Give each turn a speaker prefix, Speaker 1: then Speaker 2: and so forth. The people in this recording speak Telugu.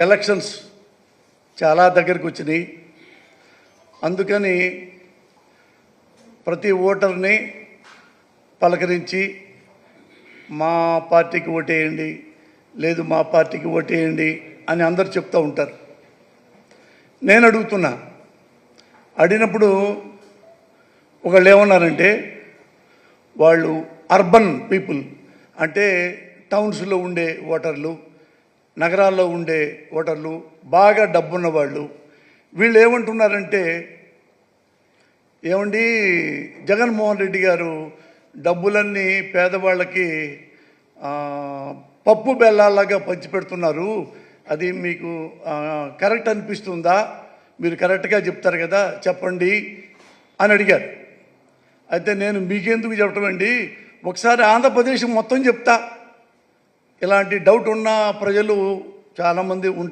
Speaker 1: ఎలక్షన్స్ చాలా దగ్గరికి వచ్చినాయి. అందుకని ప్రతి ఓటర్ని పలకరించి మా పార్టీకి ఓటేయండి, లేదు మా పార్టీకి ఓటేయండి అని అందరు చెప్తూ ఉంటారు. నేను అడుగుతున్నా, అడిగినప్పుడు ఒకళ్ళు ఏమన్నారంటే, వాళ్ళు అర్బన్ పీపుల్ అంటే టౌన్స్లో ఉండే ఓటర్లు, నగరాల్లో ఉండే ఓటర్లు, బాగా డబ్బున్న వాళ్ళు, వీళ్ళు ఏమంటున్నారంటే, ఏమండి జగన్మోహన్ రెడ్డి గారు డబ్బులన్నీ పేదవాళ్ళకి పప్పు బెల్లాలాగా పంచిపెడుతున్నారు, అది మీకు కరెక్ట్ అనిపిస్తుందా? మీరు కరెక్ట్గా చెప్తారు కదా, చెప్పండి అని అడిగారు. అయితే నేను మీకెందుకు చెప్పటం అండి, ఒకసారి ఆంధ్రప్రదేశ్ మొత్తం చెప్తా. ఇలాంటి డౌట్ ఉన్న ప్రజలు చాలామంది ఉంటారు.